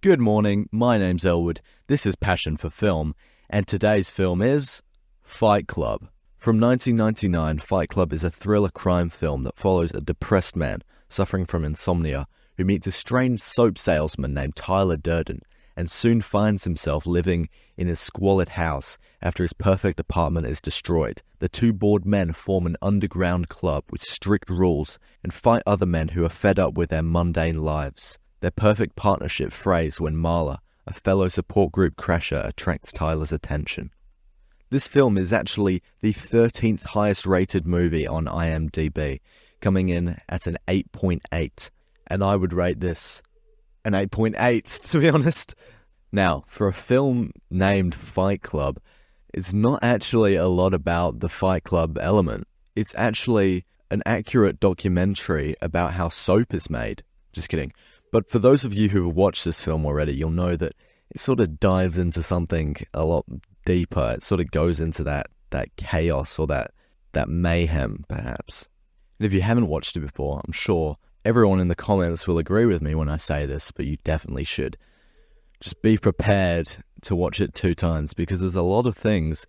Good morning, my name's Elwood, this is Passion for Film, and today's film is Fight Club. From 1999, Fight Club is a thriller crime film that follows a depressed man suffering from insomnia who meets a strange soap salesman named Tyler Durden and soon finds himself living in his squalid house after his perfect apartment is destroyed. The two bored men form an underground club with strict rules and fight other men who are fed up with their mundane lives. Their perfect partnership frays when Marla, a fellow support group crasher, attracts Tyler's attention. This film is actually the 13th highest rated movie on IMDb, coming in at an 8.8, and I would rate this an 8.8, to be honest. Now, for a film named Fight Club, it's not actually a lot about the Fight Club element. It's actually an accurate documentary about how soap is made. Just kidding. But for those of you who have watched this film already, you'll know that it sort of dives into something a lot deeper. It sort of goes into that chaos or that mayhem, perhaps. And if you haven't watched it before, I'm sure everyone in the comments will agree with me when I say this, but you definitely should. Just be prepared to watch it 2 times, because there's a lot of things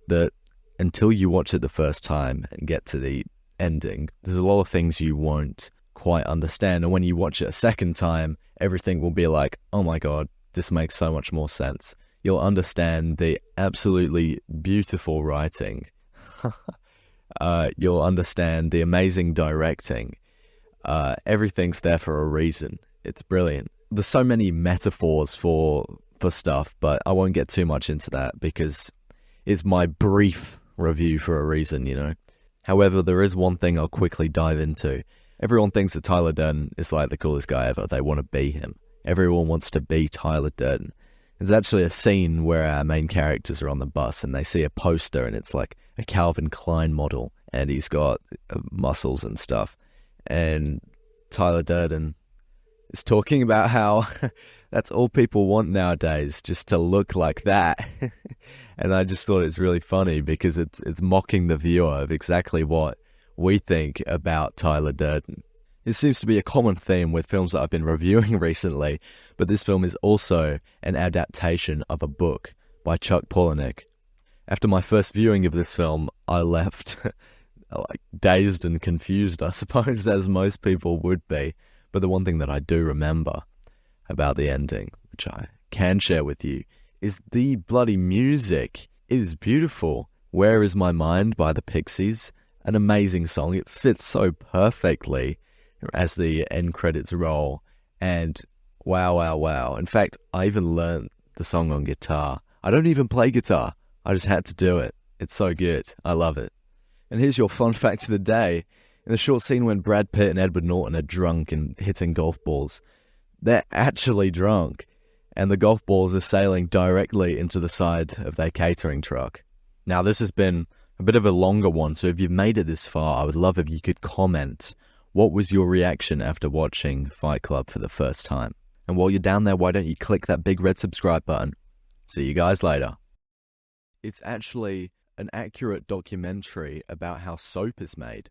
that, until you watch it the first time and get to the ending, there's a lot of things you won't quite understand, and when you watch it a second time, everything will be like, oh my god, this makes so much more sense. You'll understand the absolutely beautiful writing. You'll understand the amazing directing. Everything's there for a reason. It's brilliant. There's so many metaphors for stuff, but I won't get too much into that because it's my brief review for a reason, you know. However, there is one thing I'll quickly dive into. Everyone thinks that Tyler Durden is like the coolest guy ever. They want to be him. Everyone wants to be Tyler Durden. There's actually a scene where our main characters are on the bus and they see a poster and it's like a Calvin Klein model and he's got muscles and stuff. And Tyler Durden is talking about how that's all people want nowadays, just to look like that. And I just thought it's really funny because it's mocking the viewer of exactly what we think about Tyler Durden. This seems to be a common theme with films that I've been reviewing recently, but this film is also an adaptation of a book by Chuck Palahniuk. After my first viewing of this film, I left like dazed and confused, I suppose, as most people would be. But the one thing that I do remember about the ending, which I can share with you, is the bloody music. It is beautiful. Where Is My Mind by the Pixies? An amazing song. It fits so perfectly as the end credits roll. And wow. In fact, I even learned the song on guitar. I don't even play guitar. I just had to do it. It's so good. I love it. And here's your fun fact of the day. In the short scene when Brad Pitt and Edward Norton are drunk and hitting golf balls, they're actually drunk. And the golf balls are sailing directly into the side of their catering truck. Now, this has been a bit of a longer one, so if you've made it this far, I would love if you could comment. What was your reaction after watching Fight Club for the first time? And while you're down there, why don't you click that big red subscribe button? See you guys later. It's actually an accurate documentary about how soap is made.